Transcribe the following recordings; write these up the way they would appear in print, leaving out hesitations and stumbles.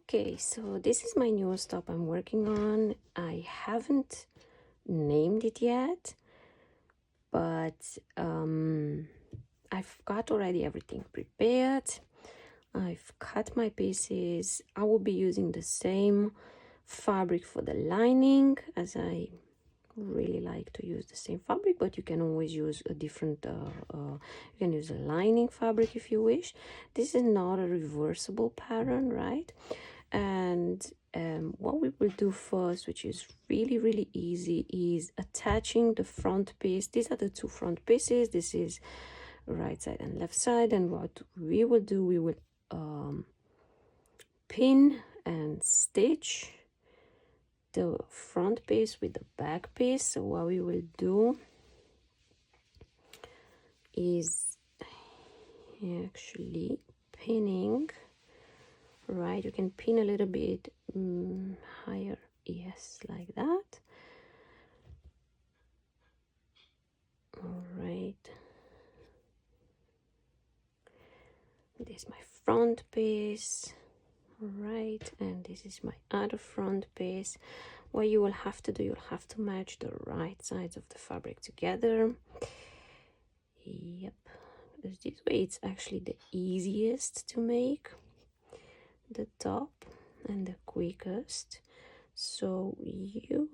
Okay, so this is my newest top I'm working on. I haven't named it yet, but I've got already everything prepared. I've cut my pieces. I will be using the same fabric for the lining, as I really like to use the same fabric, but you can always use a different you can use a lining fabric if you wish. This is not a reversible pattern, right? And what we will do first, which is really easy, is attaching the front piece. These are the two front pieces. This is right side and left side, and what we will do, we will pin and stitch the front piece with the back piece. So what we will do is actually pinning, right? You can pin a little bit higher, yes, like that. All right, this is my front piece. All right, and this is my other front piece. What you will have to do, you'll have to match the right sides of the fabric together. Yep, because this way it's actually the easiest to make the top and the quickest. So you'll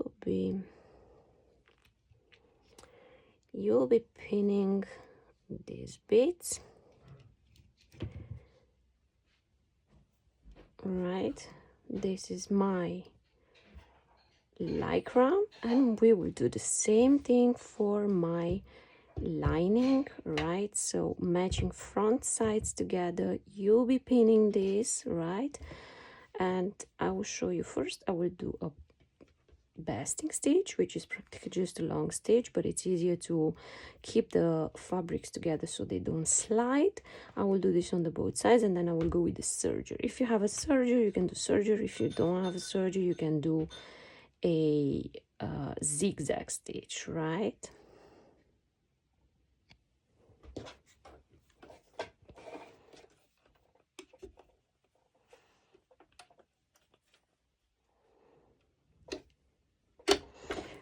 be pinning these bits, right? This is my lycra, and we will do the same thing for my lining, right? So matching front sides together, you'll be pinning this, right? And I will show you first. I will do a basting stitch, which is practically just a long stitch, but it's easier to keep the fabrics together so they don't slide. I will do this on the both sides, and then I will go with the serger. If you have a serger, you can do serger. If you don't have a serger, you can do a zigzag stitch, right?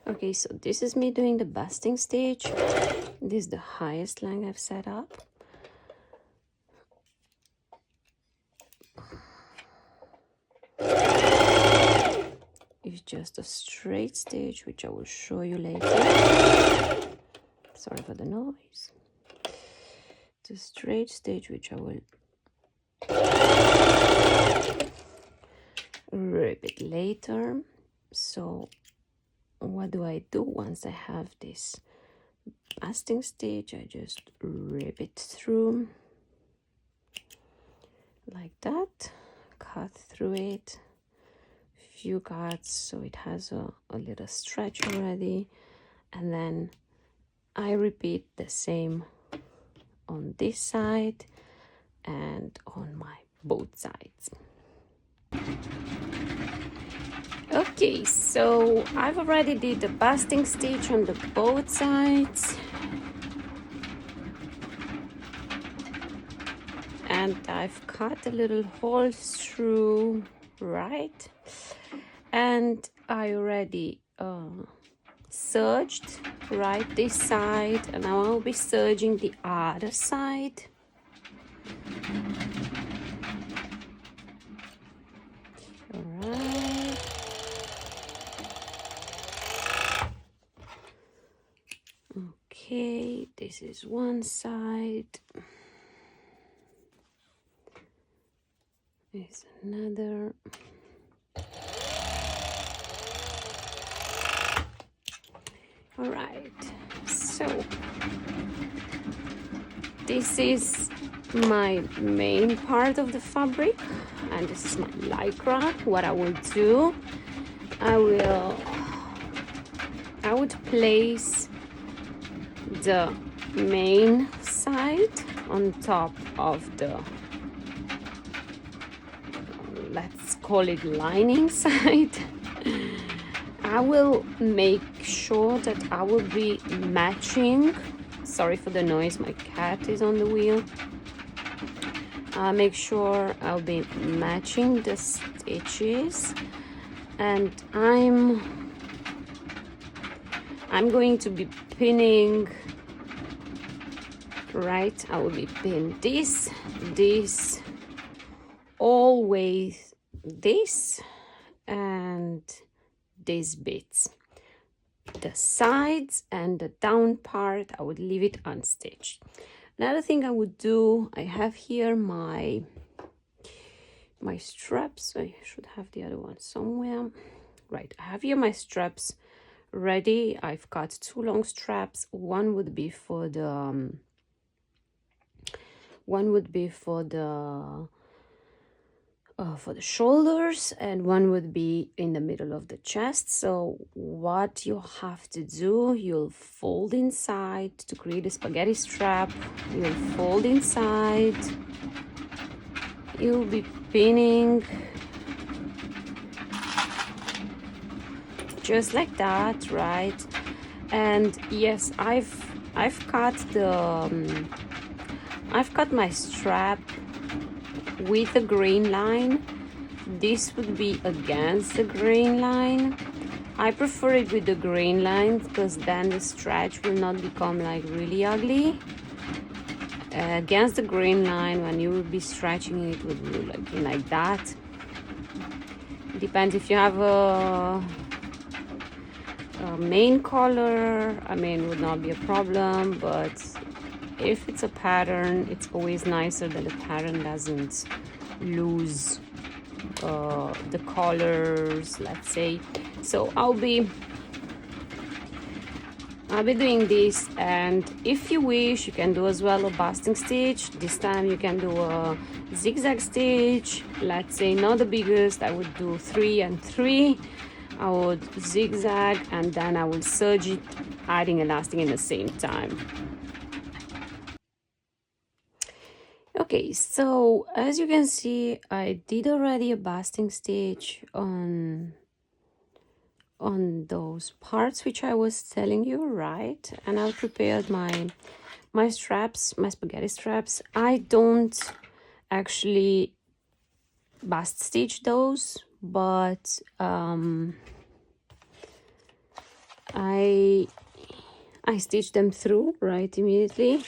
Okay, so this is me doing the basting stitch. This is the highest length I've set up. It's just a straight stitch, which I will show you later. Sorry for the noise. It's a straight stitch, which I will repeat later. So what do I do once I have this basting stitch? I just rip it through like that, cut through it, few cuts so it has a little stretch already, and then I repeat the same on this side and on my both sides. Okay, so I've already did the basting stitch on the both sides, and I've cut a little holes through, right? And I already serged, right, this side, and now I'll be serging the other side. All right. Okay, this is one side. There's another. All right, so this is my main part of the fabric, and this is my lycra. What I will do, I would place the main side on top of the, let's call it lining side. I will make sure that I will be matching, sorry for the noise, my cat is on the wheel. Make sure I'll be matching the stitches, and I'm going to be pinning, right? I will be pinning this, always this, and these bits. The sides and the down part, I would leave it unstitched. Another thing I would do, I have here my straps. I should have the other one somewhere. Right, I have here my straps ready. I've got 2 long straps. One would be for the shoulders, and one would be in the middle of the chest. So what you have to do, you'll fold inside to create a spaghetti strap. You'll fold inside, you'll be pinning just like that, right? And yes, I've cut my strap with a green line. This would be against the green line. I prefer it with the green line because then the stretch will not become like really ugly. Against the green line, when you will be stretching it, would be like that. Depends if you have a main color, I mean, would not be a problem, but if it's a pattern, it's always nicer that the pattern doesn't lose the colors, let's say. So I'll be doing this, and if you wish, you can do as well a basting stitch. This time you can do a zigzag stitch, let's say not the biggest. I would do 3 and 3. I would zigzag and then I will serge it, adding elastic in the same time. Okay, so as you can see, I did already a basting stitch on those parts which I was telling you, right? And I prepared my straps, my spaghetti straps. I don't actually bast stitch those, but I stitch them through right immediately,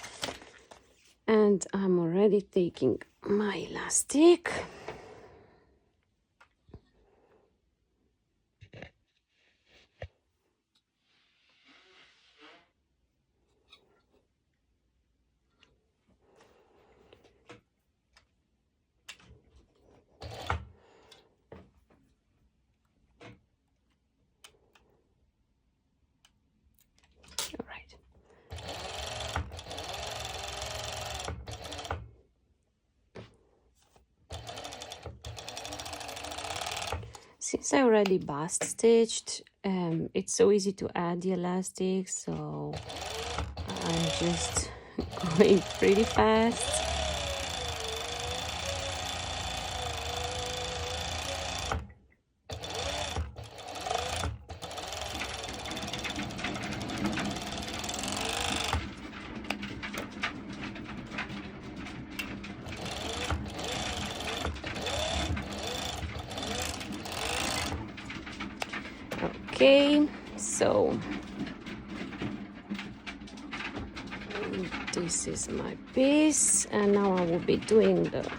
and I'm already taking my elastic. All right. Since I already bast stitched, it's so easy to add the elastic, so I'm just going pretty fast. Okay, so this is my piece, and now I will be doing the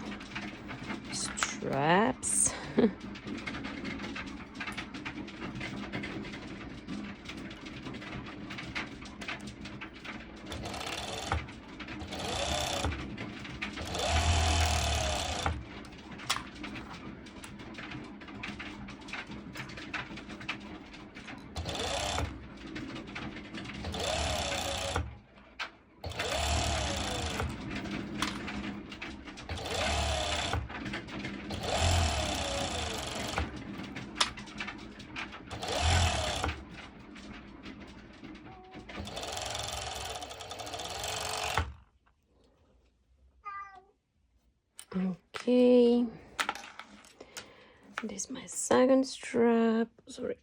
straps. Okay, this is my second strap. Sorry.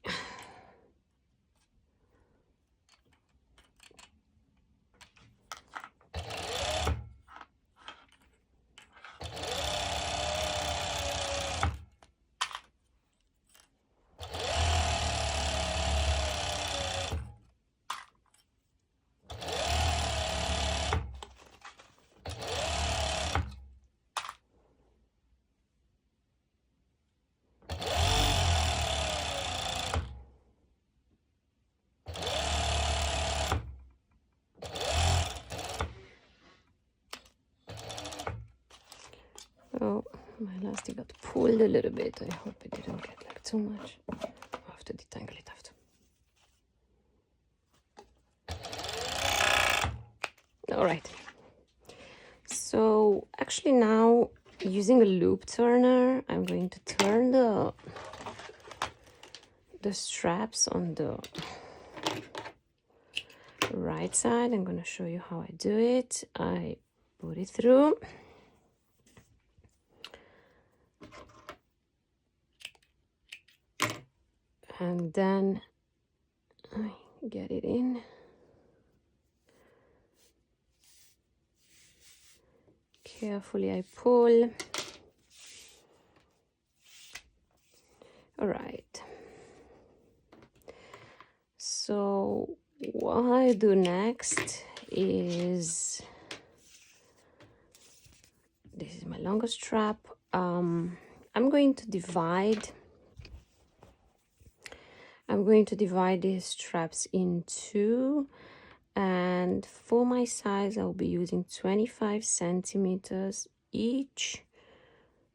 My elastic got pulled a little bit. I hope it didn't get like too much. I have to detangle it after. All right. So actually now, using a loop turner, I'm going to turn the straps on the right side. I'm going to show you how I do it. I put it through. And then I get it in. Carefully I pull. All right. So what I do next is, this is my longest strap. I'm going to divide these straps in two, and for my size I'll be using 25 centimeters each.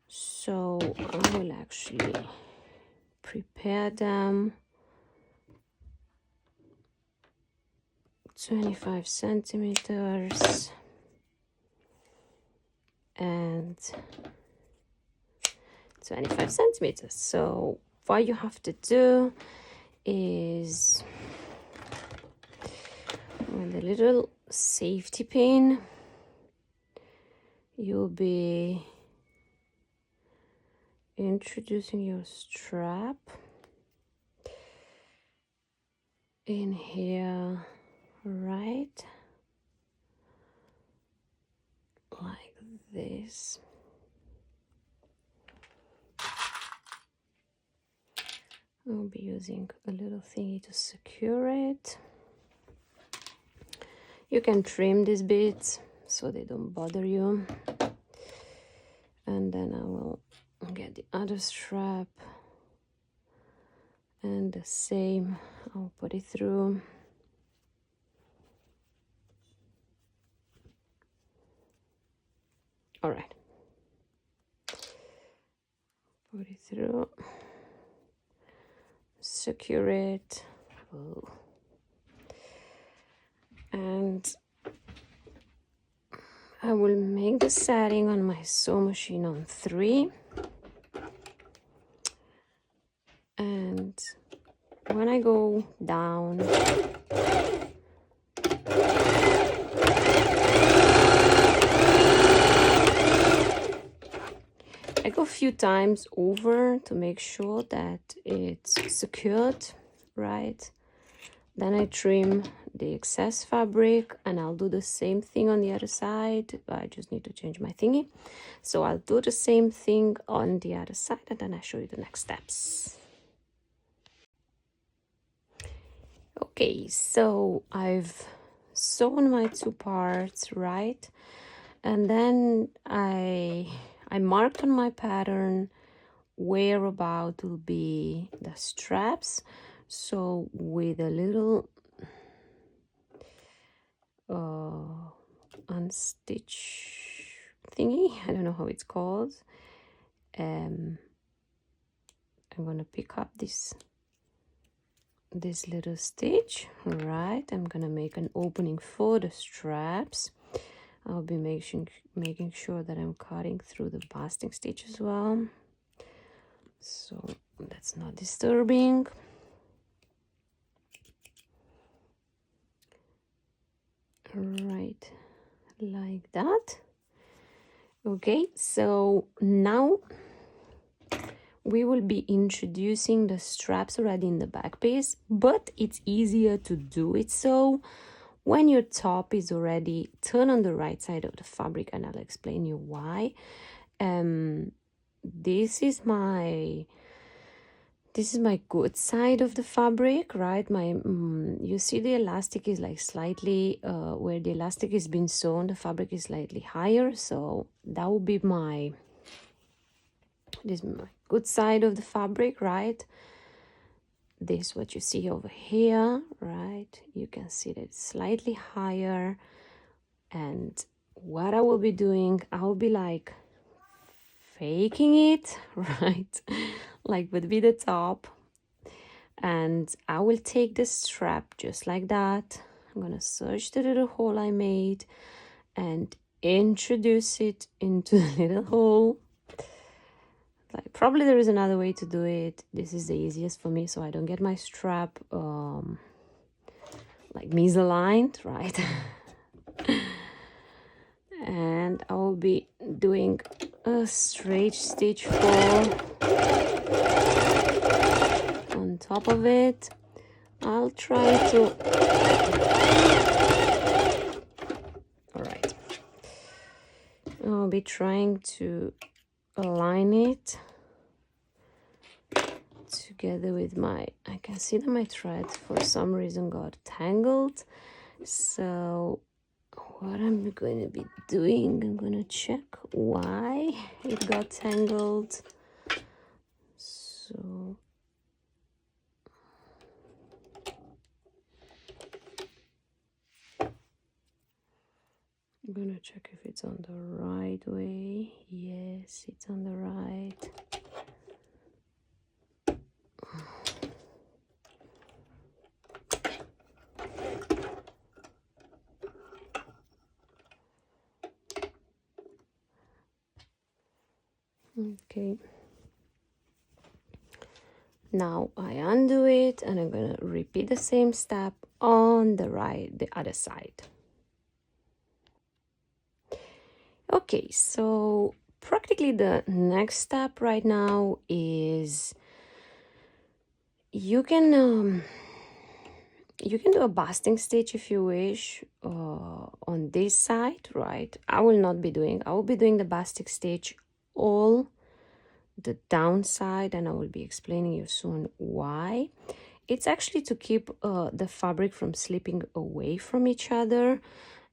So I will actually prepare them 25 centimeters and 25 centimeters. So what you have to do is, with a little safety pin, you'll be introducing your strap in here, right, like this. I'll be using a little thingy to secure it. You can trim these bits so they don't bother you. And then I will get the other strap, and the same, I'll put it through. All right. Put it through. Secure it. Oh. And I will make the setting on my sewing machine on 3. And when I go down, I go a few times over to make sure that it's secured, right? Then I trim the excess fabric, and I'll do the same thing on the other side. I just need to change my thingy. So I'll do the same thing on the other side, and then I'll show you the next steps. Okay, so I've sewn my 2 parts, right? And then I marked on my pattern where about will be the straps. So with a little unstitch thingy, I don't know how it's called, I'm gonna pick up this little stitch, right? I'm gonna make an opening for the straps. I'll be making sure that I'm cutting through the basting stitch as well, so that's not disturbing. Right, like that. Okay, so now we will be introducing the straps already in the back piece, but it's easier to do it so when your top is already turned on the right side of the fabric, and I'll explain you why. This is my good side of the fabric, right? You see the elastic is like slightly, where the elastic is being sewn, the fabric is slightly higher, so that would be this is my good side of the fabric, right? This is what you see over here, right? You can see that it's slightly higher, and what I will be doing, I will be like faking it, right? Like would be the top. And I will take the strap just like that. I'm gonna search the little hole I made and introduce it into the little hole. Like probably there is another way to do it. This is the easiest for me so I don't get my strap like misaligned, right? And I will be doing a straight stitch 4 on top of it. I'll try to, all right, I'll be trying to align it together with my, I can see that my thread for some reason got tangled. So what I'm going to be doing, I'm going to check why it got tangled. So I'm going to check if it's on the right way. Yes, it's on the right. Okay. Now I undo it and I'm going to repeat the same step on the other side. Okay, so practically the next step right now is you can do a basting stitch if you wish on this side, right? I will be doing the basting stitch all the downside, and I will be explaining you soon why. It's actually to keep the fabric from slipping away from each other,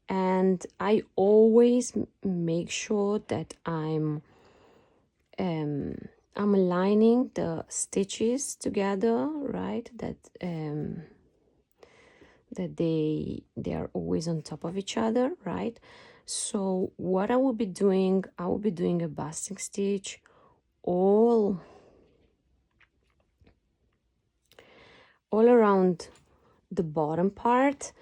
and I always make sure that I'm aligning the stitches together, right? That they are always on top of each other, right? So what I will be doing, I will be doing a basting stitch all around the bottom part,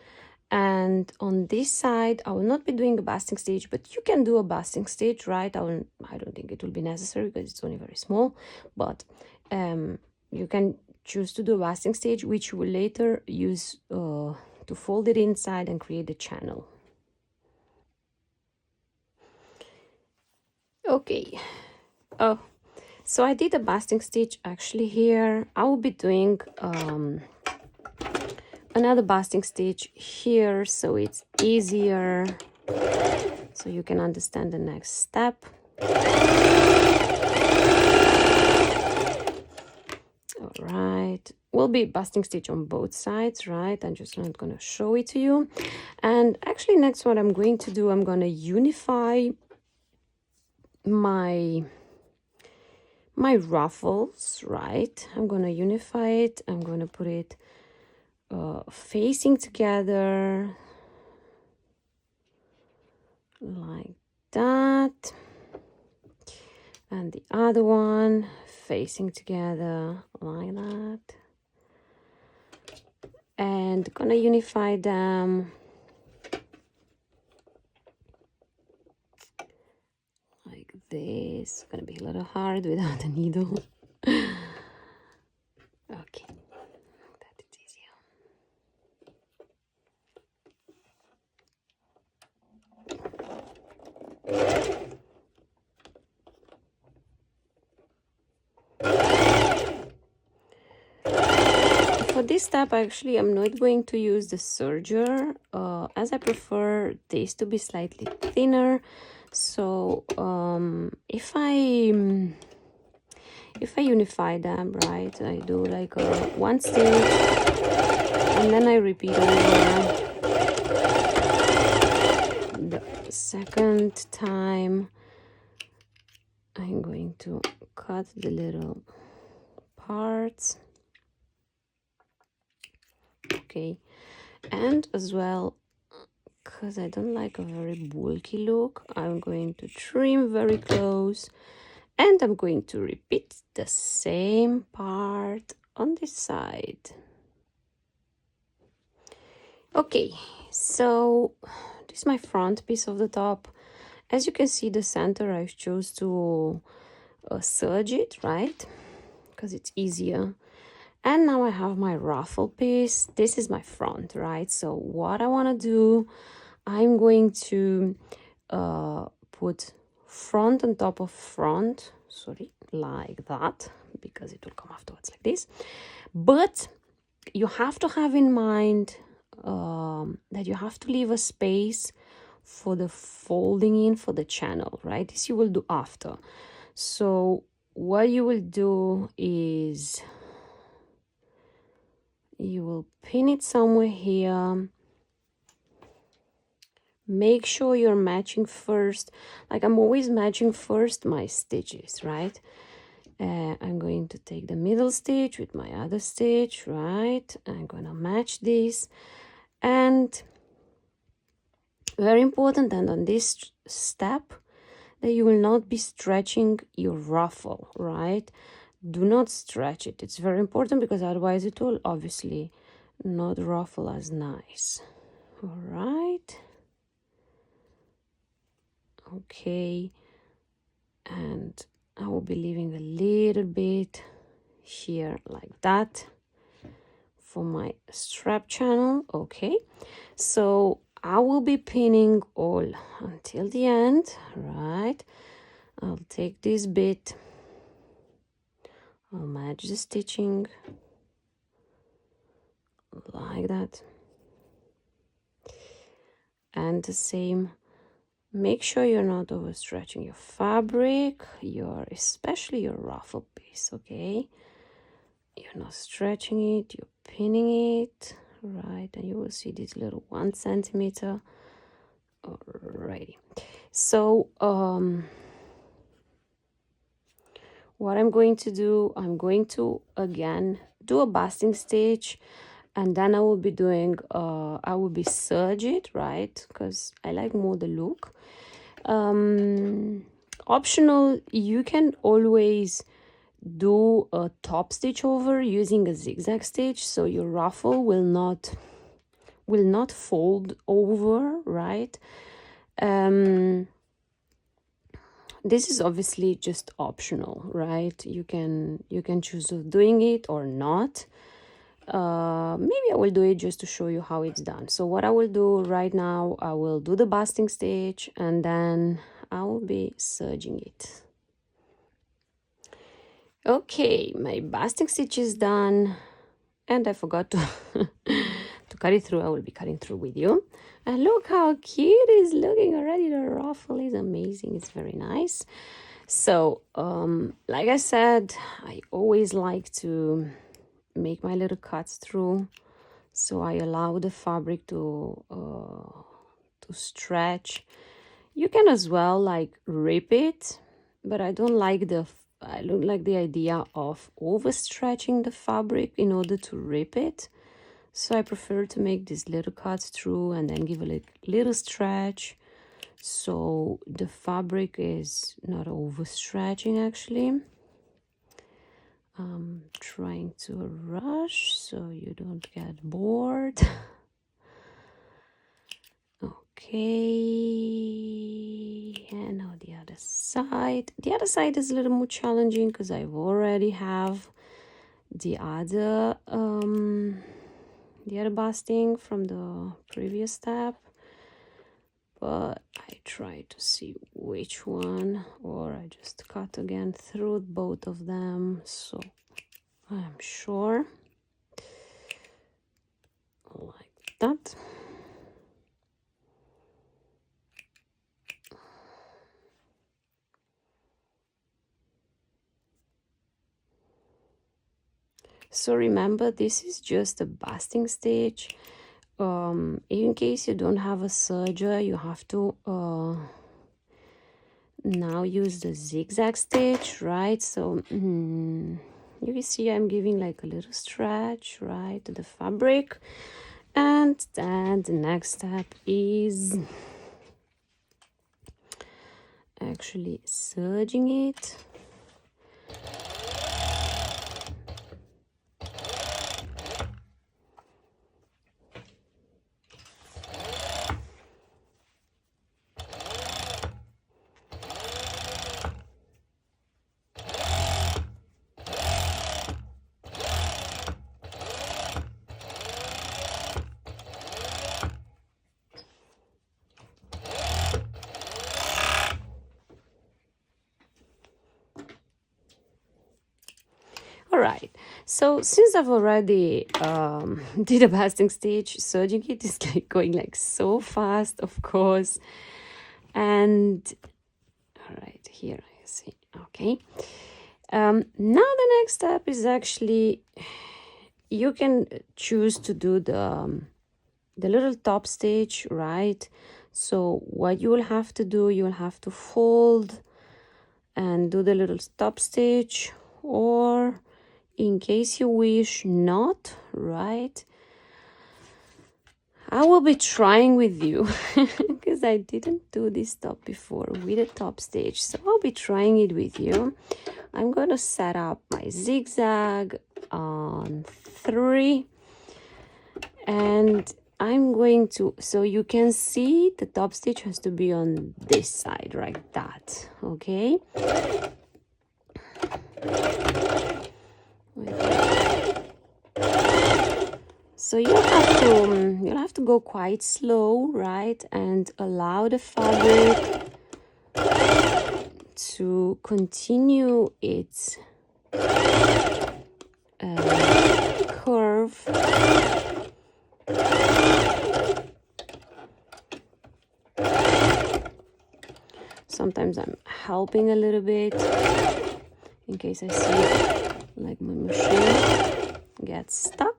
and on this side I will not be doing a basting stitch, but you can do a basting stitch, right? I don't think it will be necessary because it's only very small, but you can choose to do a basting stitch, which you will later use to fold it inside and create the channel. Okay. Oh, so I did a basting stitch actually here. I will be doing another basting stitch here so it's easier, so you can understand the next step. All right, will be basting stitch on both sides, right? I'm just not gonna show it to you. And actually next, what I'm going to do, I'm gonna unify my ruffles, right? I'm gonna unify it. I'm gonna put it facing together like that, and the other one facing together like that, and gonna unify them like this. Gonna be a little hard without a needle. Okay, that is easier. For this step, actually, I'm not going to use the serger, as I prefer this to be slightly thinner. So if I unify them, right, I do like one stitch and then I repeat over the second time. I'm going to cut the little parts. Okay, and as well, because I don't like a very bulky look, I'm going to trim very close And I'm going to repeat the same part on this side. Okay, so this is my front piece of the top. As you can see, the center I chose to serge it, right? Because it's easier. And now I have my ruffle piece. This is my front, right? So what I want to do, I'm going to put front on top of front, sorry, like that, because it will come afterwards like this. But you have to have in mind that you have to leave a space for the folding in for the channel, right? This you will do after. So what you will do is you will pin it somewhere here. Make sure you're matching first. Like I'm always matching first my stitches, right? I'm going to take the middle stitch with my other stitch, right? I'm gonna match this. And very important, and on this step, that you will not be stretching your ruffle, right? Do not stretch it. It's very important because otherwise it will obviously not ruffle as nice. All right. Okay. And I will be leaving a little bit here like that for my strap channel. Okay. So I will be pinning all until the end, right? I'll take this bit, I'll match the stitching like that, and the same. Make sure you're not overstretching your fabric, especially your ruffle piece, okay? You're not stretching it, you're pinning it, right? And you will see this little 1 centimeter. Alrighty. So what I'm going to do, I'm going to again do a basting stitch, and then I will be doing I will be serge it, right? Because I like more the look. Optional, you can always do a top stitch over using a zigzag stitch, so your ruffle will not fold over, right? This is obviously just optional, right? You can choose doing it or not. Maybe I will do it just to show you how it's done. So what I will do right now, I will do the basting stitch and then I will be serging it. Okay, my basting stitch is done, and I forgot to to cut it through. I will be cutting through with you. And look how cute it's looking already. The ruffle is amazing. It's very nice. So like I said, I always like to make my little cuts through, so I allow the fabric to stretch. You can as well like rip it, but I don't like the idea of overstretching the fabric in order to rip it. So I prefer to make these little cuts through and then give a little stretch, so the fabric is not overstretching. Actually, I'm trying to rush so you don't get bored. Okay, and now the other side. The other side is a little more challenging because I already have the other basting from the previous step, but I try to see which one, or I just cut again through both of them so I'm sure, like that. So remember, this is just a basting stitch. In case you don't have a serger, you have to now use the zigzag stitch, right? So you can see I'm giving like a little stretch, right, to the fabric. And then the next step is actually serging it. All right, so since I've already did a basting stitch, serging it is like going like so fast, of course. And all right, here you see. Okay, now the next step is actually, you can choose to do the little top stitch, right? So what you will have to do, you will have to fold and do the little top stitch, or in case you wish not, right? I will be trying with you because I didn't do this top before with a top stitch, so I'll be trying it with you. I'm going to set up my zigzag on 3, and I'm going to, so you can see the top stitch has to be on this side, like that, okay? So you'll have to go quite slow, right? And allow the fabric to continue its curve. Sometimes I'm helping a little bit in case I see like my machine gets stuck.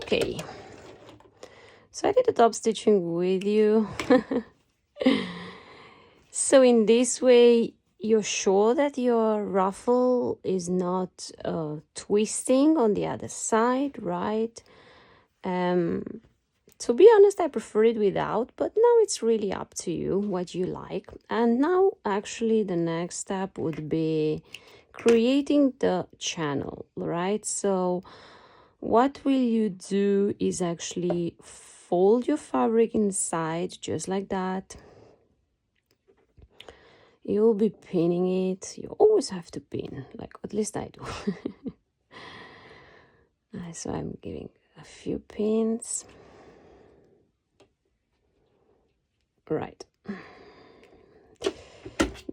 Okay, so I did the top stitching with you. So in this way, you're sure that your ruffle is not twisting on the other side, right? To be honest, I prefer it without, but now it's really up to you what you like. And now actually the next step would be creating the channel, right? So what will you do is actually fold your fabric inside just like that. You'll be pinning it. You always have to pin, like at least I do. So I'm giving a few pins. Right.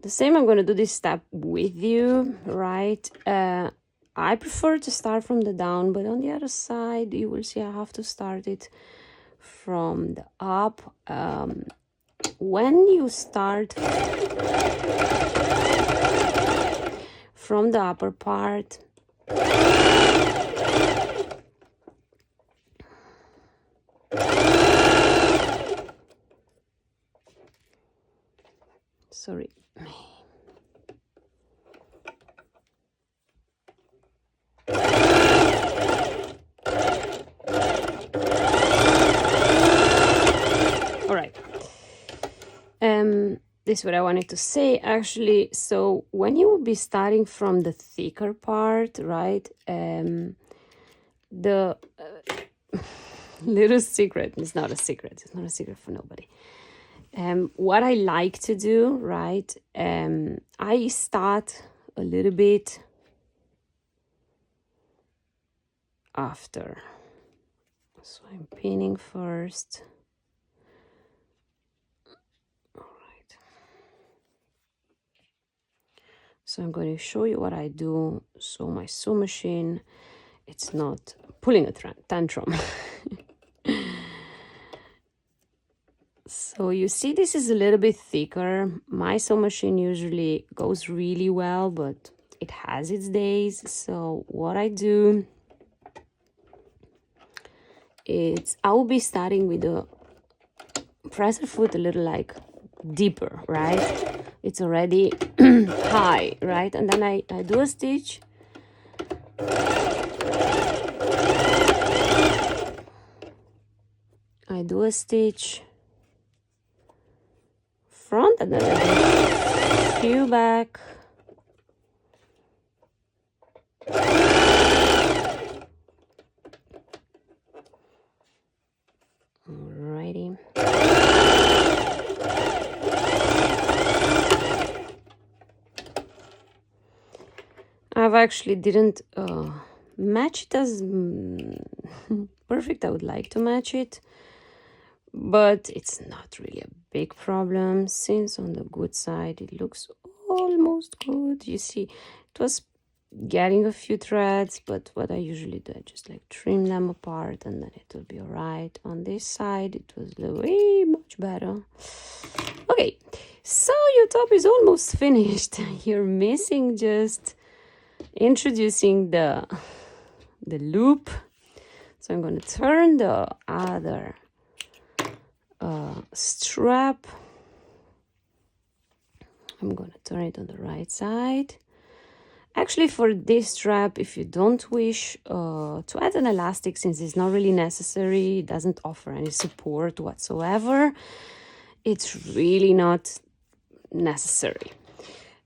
The same, I'm going to do this step with you, right? I prefer to start from the down, but on the other side, you will see I have to start it from the up. When you start from the upper part, sorry. All right. This is what I wanted to say actually. So when you will be starting from the thicker part, right? The little secret, it's not a secret. It's not a secret for nobody. What I like to do, right? I start a little bit after. So I'm pinning first. All right. So I'm going to show you what I do. So my sew machine, it's not pulling a tantrum. So you see this is a little bit thicker. My sew machine usually goes really well, but it has its days. So what I do is I will be starting with the presser foot a little like deeper, right? It's already high, right? And then I do a stitch. I do a stitch front and then a few back. Alrighty. I've actually didn't match it as perfect. I would like to match it, but it's not really a big problem since on the good side it looks almost good. You see, it was getting a few threads, but what I usually do, I just like trim them apart and then it will be all right. On this side it was way much better. Okay, so your top is almost finished. You're missing just introducing the loop. So I'm going to turn the other strap. I'm going to turn it on the right side. Actually, for this strap, if you don't wish to add an elastic, since it's not really necessary, it doesn't offer any support whatsoever, it's really not necessary.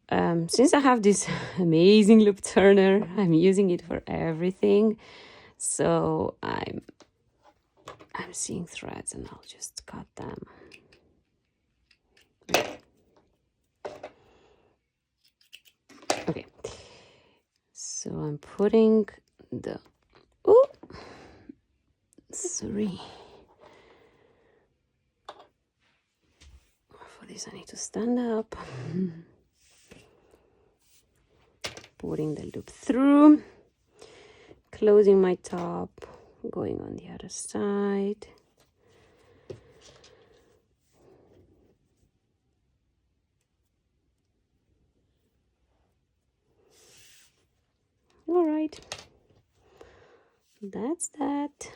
Since I have this amazing loop turner, I'm using it for everything. So I'm seeing threads and I'll just cut them. Okay. So I'm putting the, sorry. For this I need to stand up. Putting the loop through, closing my top, going on the other side. All right, that's that.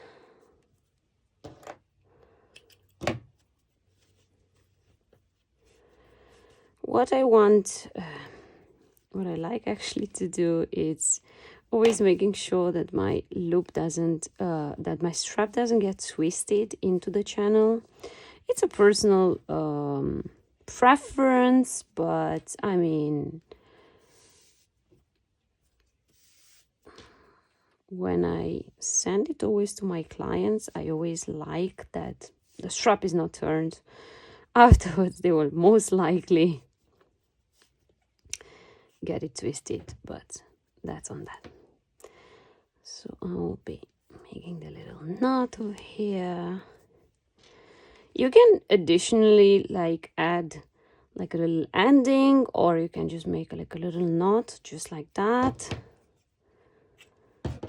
What I want, what I like actually to do is always making sure that my loop doesn't, that my strap doesn't get twisted into the channel. It's a personal preference, but I mean, when I send it always to my clients, I always like that the strap is not turned. Afterwards, they will most likely get it twisted, but that's on that. So I'll be making the little knot over here. You can additionally like add like a little ending, or you can just make like a little knot just like that.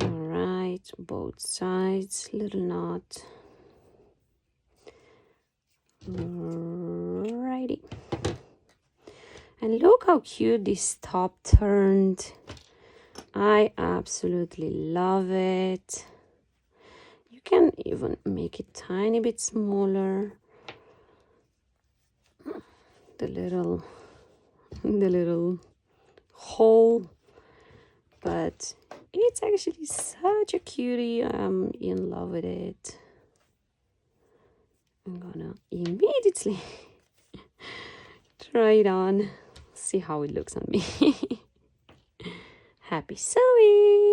All right, both sides, little knot. Alrighty. And look how cute this top turned. I absolutely love it. You can even make it tiny bit smaller. The little hole, but it's actually such a cutie. I'm in love with it. I'm gonna immediately try it on, see how it looks on me. Happy sewing!